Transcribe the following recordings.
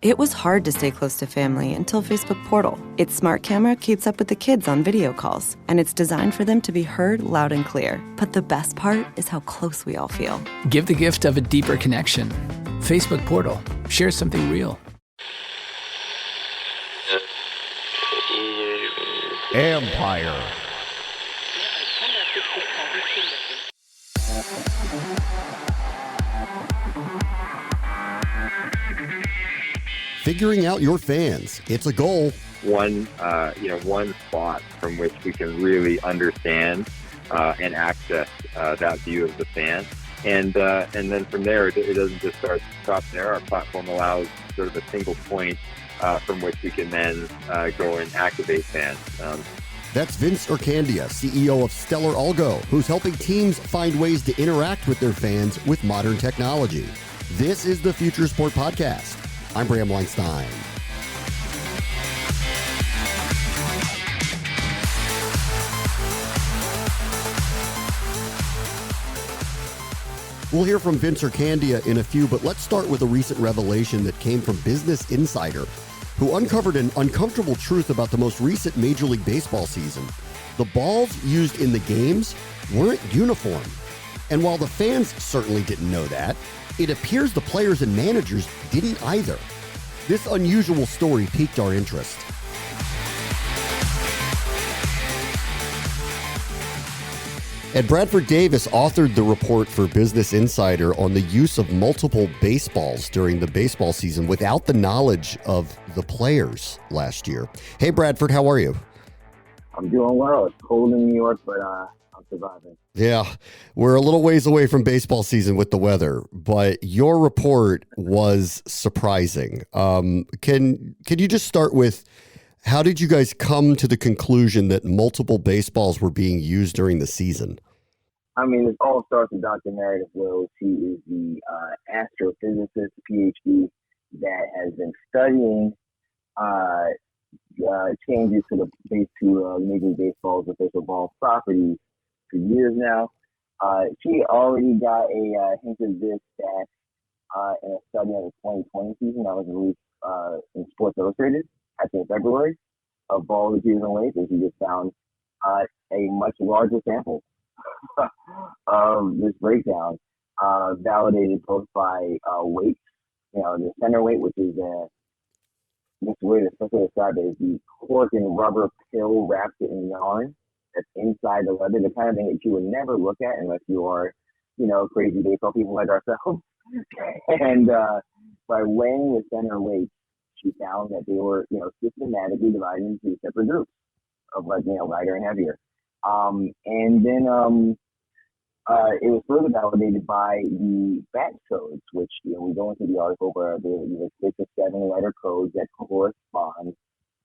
It was hard to stay close to family until Facebook Portal. Its smart camera keeps up with the kids on video calls, and it's designed for them to be heard loud and clear. But the best part is how close we all feel. Give the gift of a deeper connection. Facebook Portal. Share something real. Empire. Figuring out your fans. It's a goal. One spot from which we can really understand and access that view of the fan. And then from there, it doesn't just stop there. Our platform allows sort of a single point from which we can then go and activate fans. That's Vince Ircandia, CEO of StellarAlgo, who's helping teams find ways to interact with their fans with modern technology. This is the Future Sport Podcast. I'm Bram Weinstein. We'll hear from Vince Ircandia in a few, but let's start with a recent revelation that came from Business Insider, who uncovered an uncomfortable truth about the most recent Major League Baseball season. The balls used in the games weren't uniform. And while the fans certainly didn't know that, it appears the players and managers didn't either. This unusual story piqued our interest. And Bradford Davis authored the report for Business Insider on the use of multiple baseballs during the baseball season without the knowledge of the players last year. Hey, Bradford, how are you? I'm doing well. It's cold in New York, but I'm surviving. Yeah, we're a little ways away from baseball season with the weather, but your report was surprising. Can you just start with, how did you guys come to the conclusion that multiple baseballs were being used during the season? I mean, it all starts with Dr. Meredith Wills. She is the astrophysicist, PhD, that has been studying changes to the Major League Baseball's official ball properties for years now. She already got a hint of this that in a study of the 2020 season that was released in Sports Illustrated, I think February, of ball reviews and weights, and she just found a much larger sample of this breakdown, validated both by weight, the center weight, which is this way to especially describe it, is the cork and rubber pill wrapped in yarn that's inside the leather, the kind of thing that you would never look at unless you are, crazy baseball people like ourselves. And by weighing the center weight, she found that they were, systematically divided into separate groups of lighter and heavier. And then it was further validated by the batch codes, which, we go into the article where there were 6 or 7 letter codes that correspond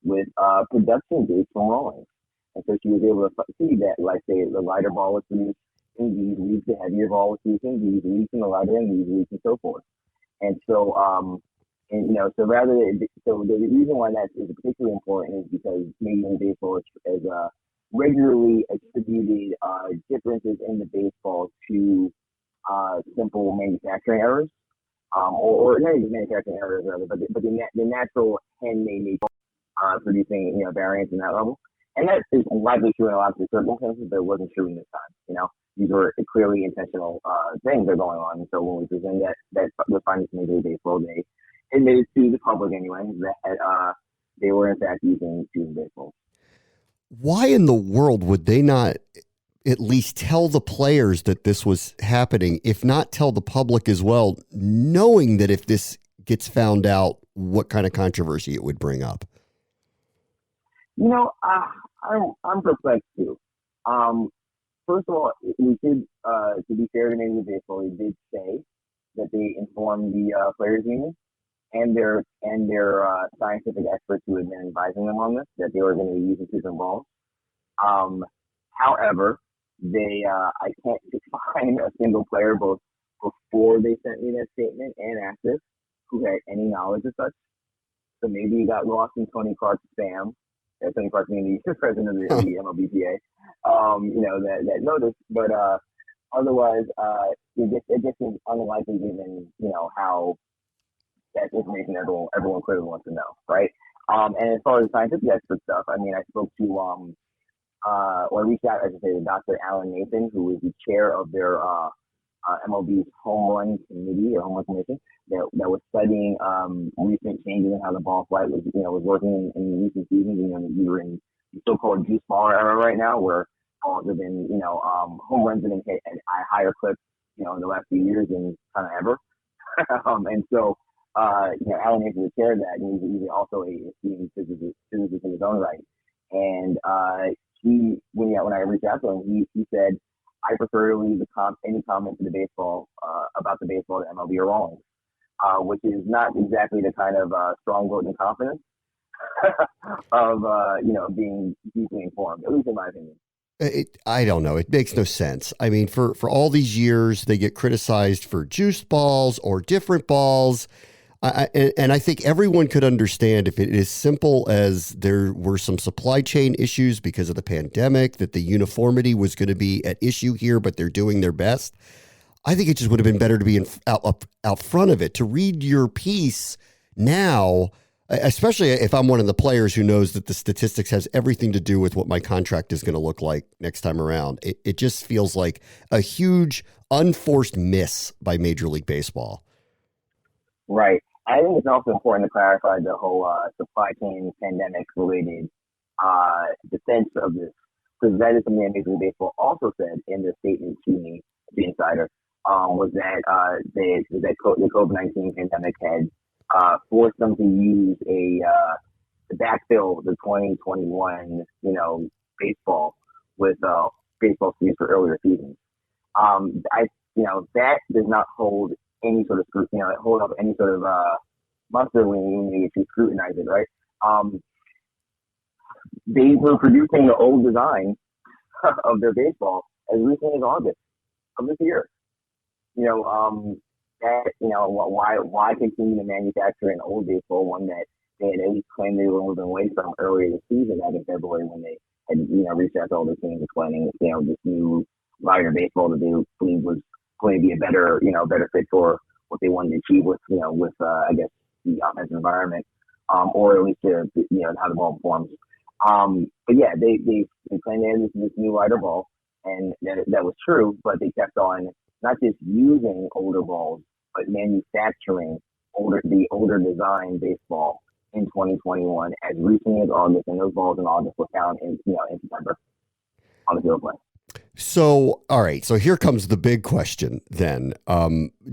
with production dates from Rawlings. And so she was able to see that, like, say, the lighter ball was produced in these weeks, the heavier ball was produced in these weeks, and the lighter in these weeks, and so forth. And so, so the reason why that is particularly important is because Major League Baseball is regularly attributed differences in the baseball to simple manufacturing errors, or not even manufacturing errors, rather, but the natural handmade nature producing variance in that level. And that is likely true in a lot of circumstances, but it wasn't true in this time. These were clearly intentional things that are going on. And so when we present that the findings from Major League Baseball, they admitted to the public anyway that they were in fact using baseballs. Why in the world would they not at least tell the players that this was happening, if not tell the public as well, knowing that if this gets found out, what kind of controversy it would bring up? I'm perplexed too. First of all, we did, to be fair to Major League Baseball, they did say that they informed the players union and their scientific experts who had been advising them on this, that they were going to be using different balls. However, I can't find a single player, both before they sent me that statement and after, who had any knowledge of such. So maybe it got lost in Tony Clark's spam. Tony Clark being the president of the MLBPA, that noticed. But otherwise, it just seems unlikely given, how that's information everyone clearly wants to know, right? And as far as the scientific expert stuff, I mean, I spoke to or reached out, I should say, to Dr. Alan Nathan, who is the chair of their MLB's home run committee or home run commission that was studying recent changes in how the ball flight was working in recent seasons. We were in the so-called juice baller era right now, where balls have been, home runs have been hit at a higher clip, in the last few years than kind of ever. And so, Alan Nathan was chair of that, and he's also a esteemed physicist in his own right. And when I reached out to him, he said, I prefer to leave any comment to the baseball about the baseball to MLB or Rawlings, which is not exactly the kind of strong vote and confidence of being deeply informed, at least in my opinion. I don't know. It makes no sense. I mean, for all these years, they get criticized for juiced balls or different balls. And I think everyone could understand if it is simple as there were some supply chain issues because of the pandemic, that the uniformity was going to be at issue here, but they're doing their best. I think it just would have been better to be out front of it, to read your piece now, especially if I'm one of the players who knows that the statistics has everything to do with what my contract is going to look like next time around. It just feels like a huge unforced miss by Major League Baseball. Right. I think it's also important to clarify the whole supply chain pandemic related defense of this, because that is something that Major League Baseball also said in their statement to me, the insider, was that the COVID-19 pandemic had forced them to use to backfill the 2021 baseball with baseball seasons for earlier seasons. That does not hold any sort of scrutiny, hold up any sort of muster when you scrutinize it, right? They were producing the old design of their baseball as recently as August of this year. Why continue to manufacture an old baseball, one that they had at least claimed they were moving away from earlier this season, back in February, when they had reached out to all the teams explaining this new lighter baseball that they believed was going to be a better fit for what they wanted to achieve with I guess the offensive environment, or at least how the ball performs. But yeah, they claimed they had this new lighter ball, and that was true. But they kept on not just using older balls, but manufacturing the older design baseball in 2021 as recently as August, and those balls in August were found in September on the field play. So, all right. So here comes the big question then.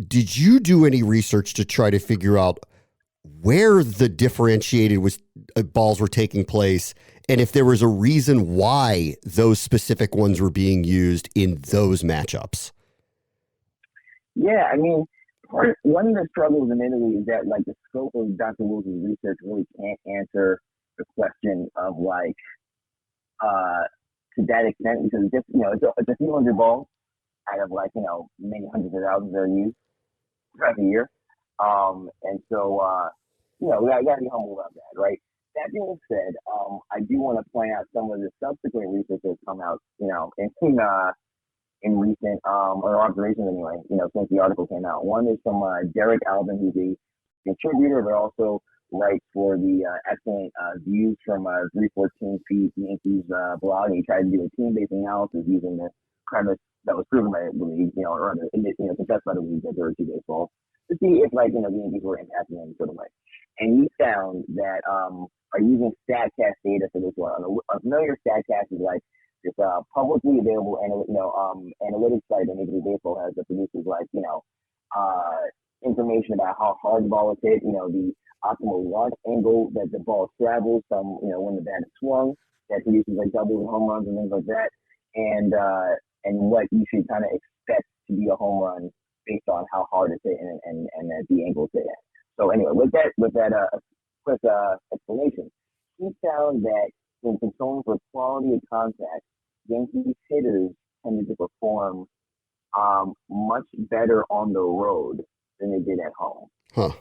Did you do any research to try to figure out where the differentiated balls were taking place, and if there was a reason why those specific ones were being used in those matchups? Yeah, I mean, one of the struggles, admittedly, is that the scope of Dr. Wills' research really can't answer the question of to that extent, because it's a few hundred balls out of many hundreds of thousands that are used throughout the year. And so we gotta be humble about that, right? That being said, I do want to point out some of the subsequent research that's come out, in recent or observations anyway, since the article came out. One is from Derek Alvin, who's a contributor, but also writes for the excellent Views from 314 Feet Yankees blog. And he tried to do a team-based analysis using the premise that was proven by the league, or contested by the league that there were two baseballs, to see if the Yankees were impacting in any sort of way. And he found that by using StatCast data for this one, a familiar StatCast is this publicly available analytics site that Major League Baseball has that produces information about how hard the ball is hit, the optimal launch angle that the ball travels from, when the bat is swung, that produces doubles and home runs and things like that, and what you should kind of expect to be a home run based on how hard it's hit and the angle it's hit at. So anyway, with that quick explanation, he found that when controlling for quality of contact, Yankees hitters tended to perform much better on the road than they did at home. Huh.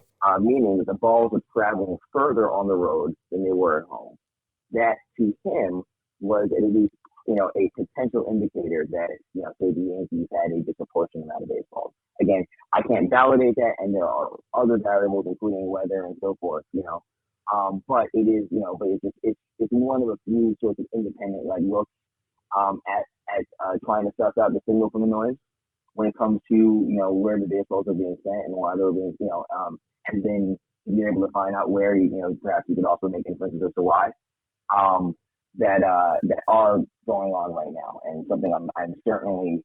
Meaning that the balls were traveling further on the road than they were at home. That, to him, was at least a potential indicator that, say the Yankees had a disproportionate amount of baseballs. Again, I can't validate that, and there are other variables, including weather and so forth, but it is, but it's one of a few sorts of independent, looks, at trying to suss out the signal from the noise when it comes to, where the baseballs are being sent and why they're being, and then you're able to find out where, perhaps you could also make inferences as to why. That are going on right now, and something I'm certainly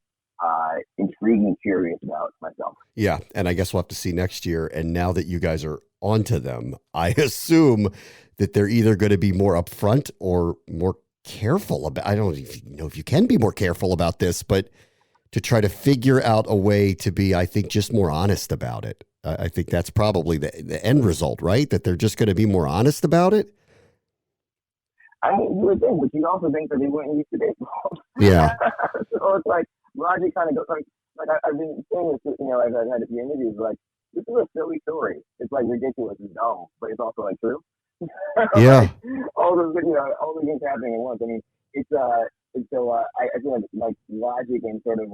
intrigued and curious about myself. Yeah, and I guess we'll have to see next year. And now that you guys are onto them, I assume that they're either going to be more upfront or more careful about. I don't even know if you can be more careful about this, but to try to figure out a way to be, I think, just more honest about it. I think that's probably the end result, right? That they're just going to be more honest about it. I mean, you would think, but you also think that they wouldn't use the baseball. Yeah. So it's like logic kind of goes like I've been saying this, as I've had a few interviews, this is a silly story. It's ridiculous and dumb, but it's also true. Yeah. All the things happening at once. I mean, it's so I feel like logic and sort of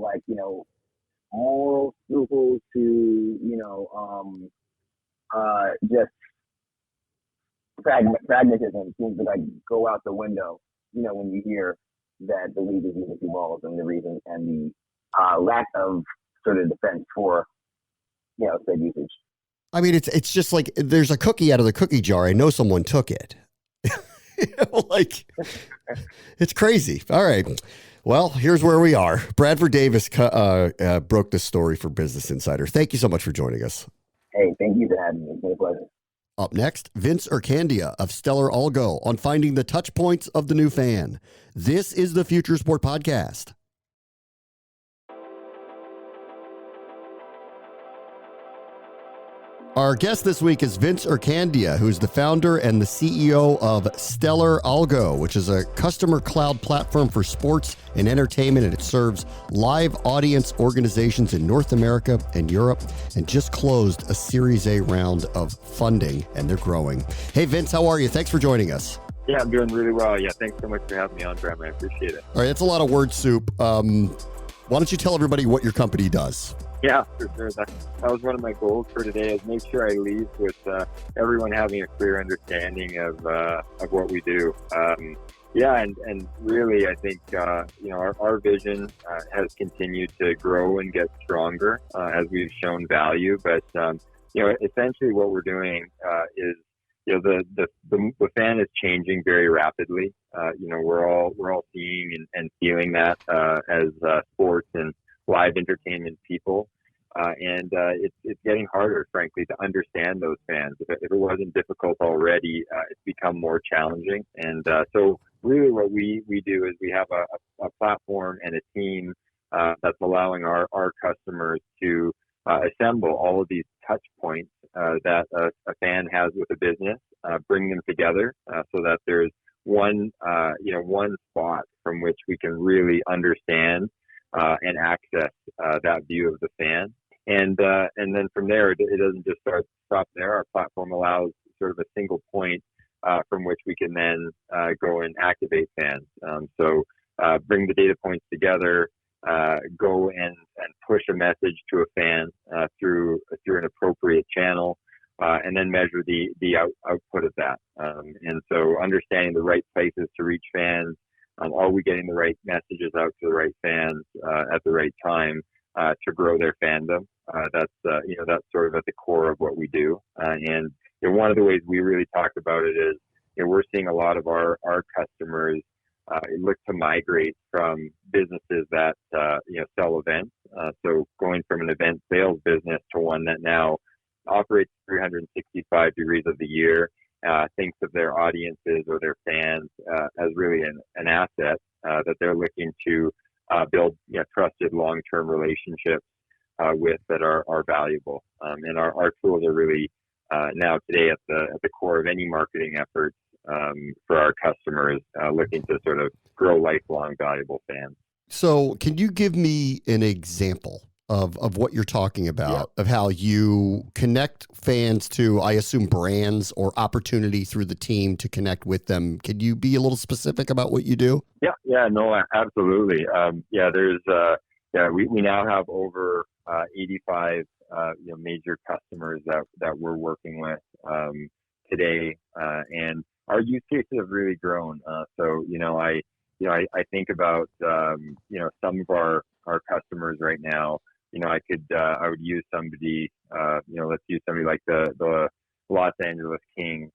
moral scruples to just pragmatism seems to go out the window, when you hear that the league is using two balls and the reason and the lack of sort of defense for, said usage. I mean, it's just like there's a cookie out of the cookie jar. I know someone took it. It's crazy. All right. Well, here's where we are. Bradford Davis broke this story for Business Insider. Thank you so much for joining us. Hey, thank you for having me. It's been a pleasure. Up next, Vince Ircandia of StellarAlgo on finding the touch points of the new fan. This is the Future Sport Podcast. Our guest this week is Vince Ircandia, who's the founder and the CEO of StellarAlgo, which is a customer cloud platform for sports and entertainment, and it serves live audience organizations in North America and Europe, and just closed a Series A round of funding, and they're growing. Hey, Vince, how are you? Thanks for joining us. Yeah, I'm doing really well. Yeah, thanks so much for having me on, Graham. I appreciate it. All right, that's a lot of word soup. Why don't you tell everybody what your company does? Yeah, for sure. That was one of my goals for today, is make sure I leave with everyone having a clear understanding of what we do. And really, I think, our vision has continued to grow and get stronger as we've shown value. But, essentially what we're doing is, the fan is changing very rapidly. We're all seeing and feeling that as sports and live entertainment people. It's getting harder, frankly, to understand those fans. If it wasn't difficult already, it's become more challenging. And so really what we do is we have a platform and a team that's allowing our customers to assemble all of these touch points that a fan has with a business, bring them together so that there's one spot from which we can really understand and access that view of the fan. And then from there, it doesn't just stop there. Our platform allows sort of a single point from which we can then go and activate fans. So bring the data points together, go and push a message to a fan through an appropriate channel, and then measure the output of that. And so understanding the right places to reach fans. Are we getting the right messages out to the right fans at the right time to grow their fandom? That's sort of at the core of what we do. And one of the ways we really talk about it is, we're seeing a lot of our customers look to migrate from businesses that sell events. So going from an event sales business to one that now operates 365 degrees of the year. Thinks of their audiences or their fans as really an asset that they're looking to build trusted long-term relationships with that are valuable. And our tools are really now today at the core of any marketing efforts for our customers looking to sort of grow lifelong valuable fans. So can you give me an example of what you're talking about, of how you connect fans to, I assume, brands or opportunity through the team to connect with them. Could you be a little specific about what you do? Yeah, no, absolutely. We now have over 85 major customers that we're working with today, and our use cases have really grown. I think about some of our customers right now. I would use somebody. Let's use somebody like the Los Angeles Kings.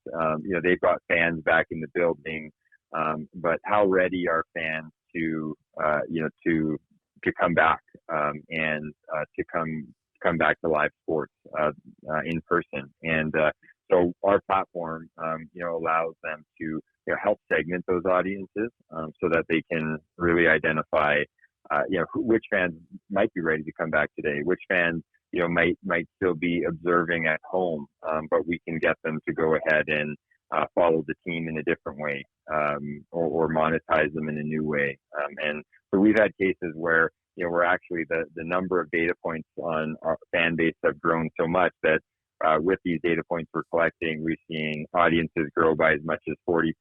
They've got fans back in the building, but how ready are fans to come back and to come back to live sports in person? And so our platform, allows them to help segment those audiences so that they can really identify, which fans might be ready to come back today, which fans, might still be observing at home, but we can get them to go ahead and follow the team in a different way, or monetize them in a new way. And so we've had cases where, we're actually the number of data points on our fan base have grown so much that with these data points we're collecting, we're seeing audiences grow by as much as 40%.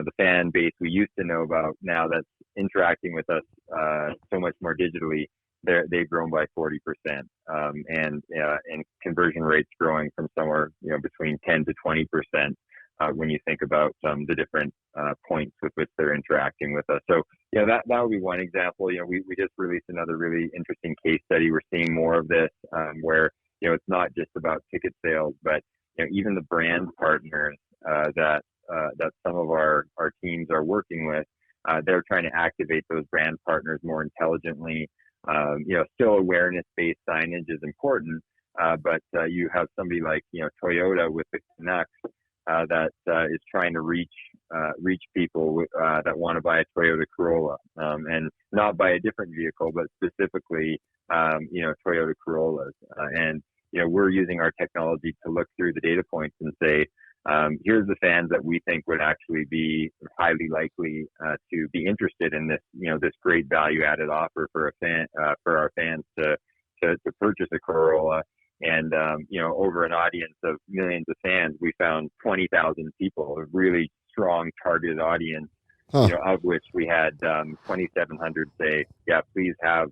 The fan base we used to know about, now that's interacting with us so much more digitally, they've grown by 40%, and conversion rates growing from somewhere between 10 to 20% when you think about the different points with which they're interacting with us. So that would be one example. We just released another really interesting case study. We're seeing more of this where it's not just about ticket sales, but even the brand partners that some of our teams are working with, they're trying to activate those brand partners more intelligently. Still awareness-based signage is important, but you have somebody like Toyota with the Canucks that is trying to reach people that want to buy a Toyota Corolla, and not buy a different vehicle, but specifically Toyota Corollas. And we're using our technology to look through the data points and say, here's the fans that we think would actually be highly likely to be interested in this, this great value-added offer for our fans to purchase a Corolla. And over an audience of millions of fans, we found 20,000 people, a really strong targeted audience, of which we had 2,700 say, "Yeah, please have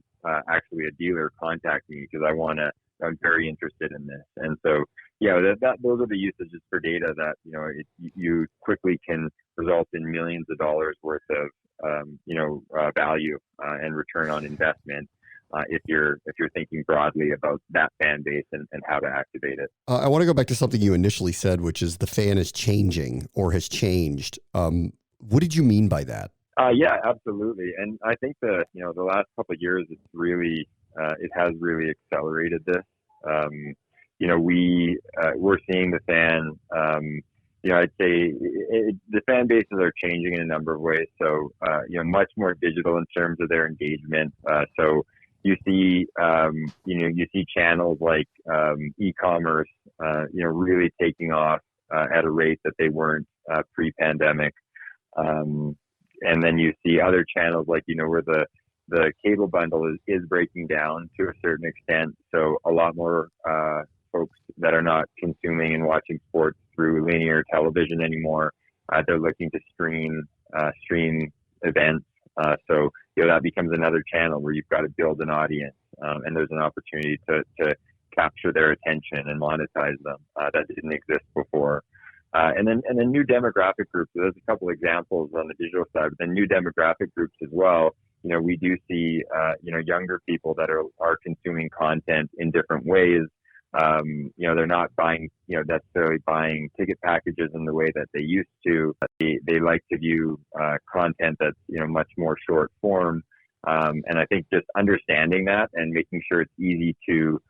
actually a dealer contact me because I'm very interested in this." And so, those are the usages for data that you quickly can result in millions of dollars worth of value and return on investment if you're thinking broadly about that fan base and how to activate it. I want to go back to something you initially said, which is the fan is changing or has changed. What did you mean by that? Yeah, absolutely. And I think the last couple of years, it's really it has really accelerated this. We're seeing the fan. I'd say the fan bases are changing in a number of ways. So much more digital in terms of their engagement. So you see channels like e-commerce, really taking off at a rate that they weren't pre-pandemic. And then you see other channels like, where the cable bundle is breaking down to a certain extent. So a lot more folks that are not consuming and watching sports through linear television anymore, they're looking to stream events. So that becomes another channel where you've got to build an audience, and there's an opportunity to capture their attention and monetize them that didn't exist before. And then new demographic groups. So there's a couple examples on the digital side, but then new demographic groups as well. We do see younger people that are consuming content in different ways. They're not buying necessarily buying ticket packages in the way that they used to. They like to view content that's much more short form. And I think just understanding that and making sure it's easy to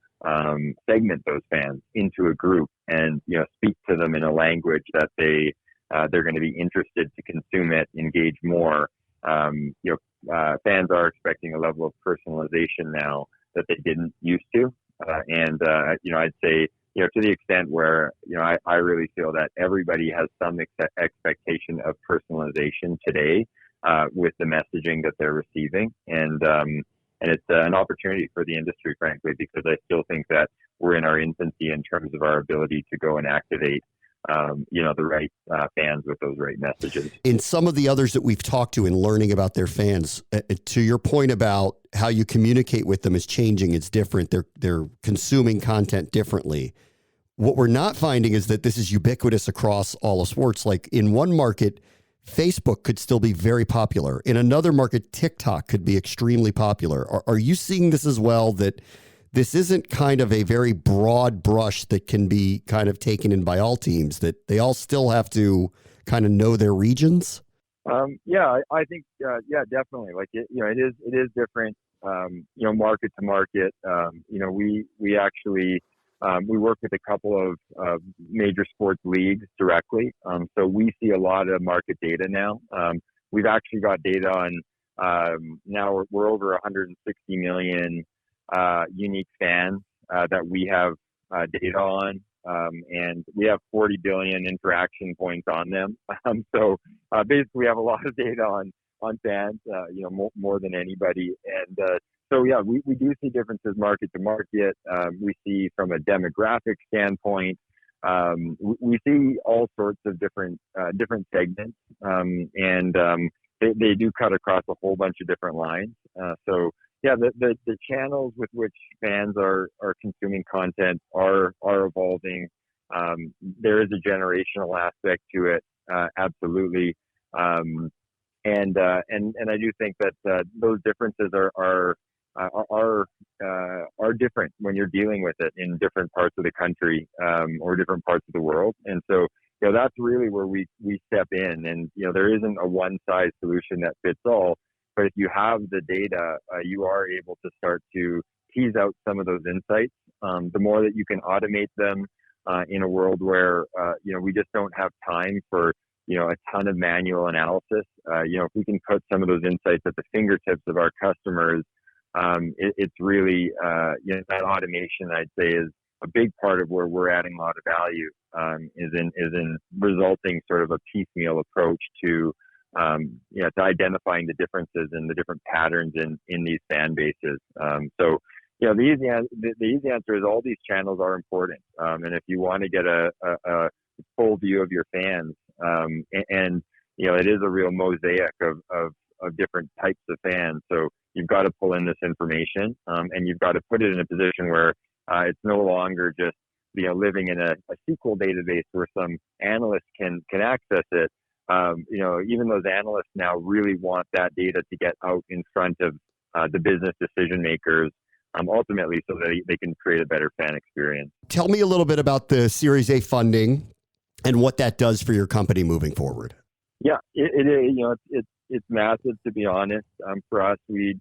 segment those fans into a group and speak to them in a language that they're going to be interested to consume it, engage more. Fans are expecting a level of personalization now that they didn't used to, and I'd say to the extent where I really feel that everybody has some expectation of personalization today with the messaging that they're receiving, and and it's an opportunity for the industry, frankly, because I still think that we're in our infancy in terms of our ability to go and activate the right fans with those right messages. In some of the others that we've talked to and learning about their fans, to your point about how you communicate with them is changing, it's different. They're consuming content differently. What we're not finding is that this is ubiquitous across all of sports. Like in one market, Facebook could still be very popular. In another market, TikTok could be extremely popular. Are you seeing this as well, that this isn't kind of a very broad brush that can be kind of taken in by all teams, that they all still have to kind of know their regions? I think, definitely. Like, it is different, market to market. We actually, we work with a couple of major sports leagues directly. So we see a lot of market data now. We've actually got data on, now we're over 160 million unique fans that we have data on, and we have 40 billion interaction points on them. So basically, we have a lot of data on fans, more than anybody. And we do see differences market to market. We see from a demographic standpoint, we see all sorts of different segments, and they do cut across a whole bunch of different lines. The channels with which fans are consuming content are evolving. There is a generational aspect to it, absolutely, and I do think that those differences are different when you're dealing with it in different parts of the country or different parts of the world. And so that's really where we step in. And there isn't a one size solution that fits all. But if you have the data, you are able to start to tease out some of those insights. The more that you can automate them in a world where, we just don't have time for, a ton of manual analysis. If we can put some of those insights at the fingertips of our customers, it's really, that automation, I'd say, is a big part of where we're adding a lot of value, is in resulting sort of a piecemeal approach to identifying the differences and the different patterns in these fan bases. The easy answer is all these channels are important. And if you want to get a full view of your fans, it is a real mosaic of different types of fans. So you've got to pull in this information, and you've got to put it in a position where it's no longer just living in a SQL database where some analyst can access it. Even those analysts now really want that data to get out in front of the business decision makers, ultimately, so that they can create a better fan experience. Tell me a little bit about the Series A funding and what that does for your company moving forward. Yeah, it's massive, to be honest. For us, we've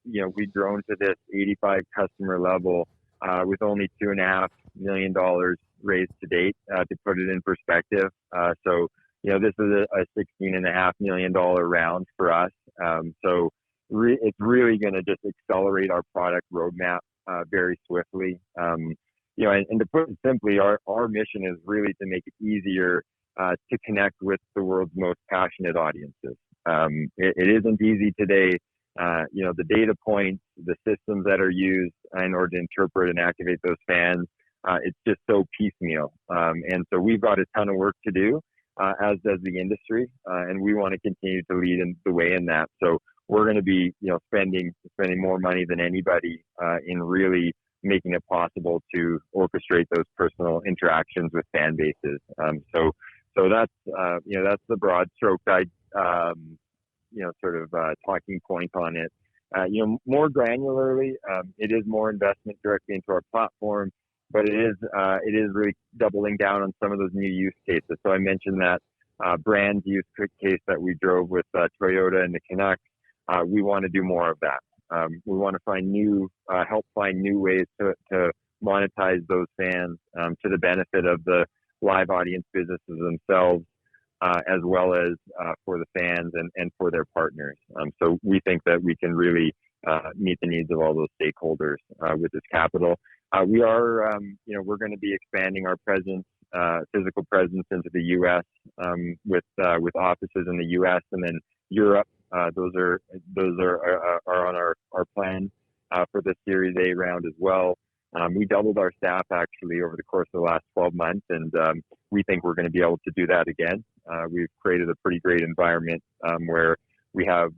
grown to this 85 customer level with only $2.5 million raised to date. To put it in perspective, this is a $16.5 million round for us. It's really going to just accelerate our product roadmap very swiftly. And to put it simply, our mission is really to make it easier to connect with the world's most passionate audiences. It isn't easy today. The data points, the systems that are used in order to interpret and activate those fans, it's just so piecemeal. And so we've got a ton of work to do, as does the industry, and we want to continue to lead the way in that. So we're going to be, spending more money than anybody in really making it possible to orchestrate those personal interactions with fan bases. So that's the broad stroke talking point on it. More granularly, it is more investment directly into our platform, but it is really doubling down on some of those new use cases. So I mentioned that brand use case that we drove with Toyota and the Canucks. We want to do more of that. We want to help find new ways to monetize those fans to the benefit of the live audience businesses themselves, as well as for the fans and for their partners. So we think that we can really meet the needs of all those stakeholders with this capital. We are, we're going to be expanding our physical presence into the U.S. With offices in the U.S. and then Europe. Those are on our plan. for the Series A round as well. We doubled our staff actually over the course of the last 12 months, and we think we're going to be able to do that again. We've created a pretty great environment where we have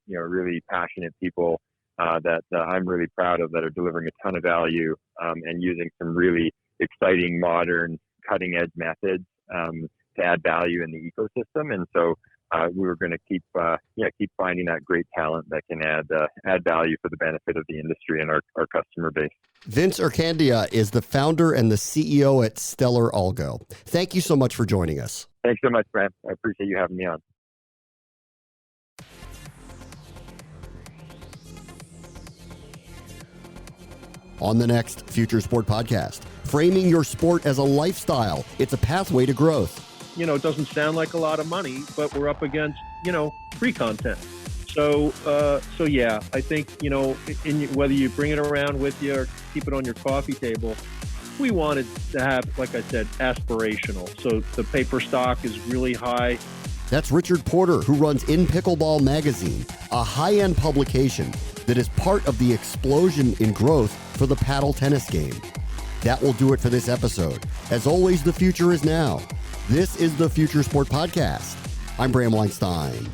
really passionate people that I'm really proud of, that are delivering a ton of value and using some really exciting, modern, cutting-edge methods to add value in the ecosystem. And so we're going to keep finding that great talent that can add value for the benefit of the industry and our customer base. Vince Ircandia is the founder and the CEO at StellarAlgo. Thank you so much for joining us. Thanks so much, Brad. I appreciate you having me on. On the next Future Sport podcast, framing your sport as a lifestyle. It's a pathway to growth. It doesn't sound like a lot of money, but we're up against, free content. So yeah, I think, whether you bring it around with you or keep it on your coffee table, we wanted to have, like I said, aspirational. So the paper stock is really high. That's Richard Porter, who runs In Pickleball Magazine, a high-end publication that is part of the explosion in growth for the paddle tennis game. That will do it for this episode. As always, the future is now. This is the Future Sport Podcast. I'm Bram Weinstein.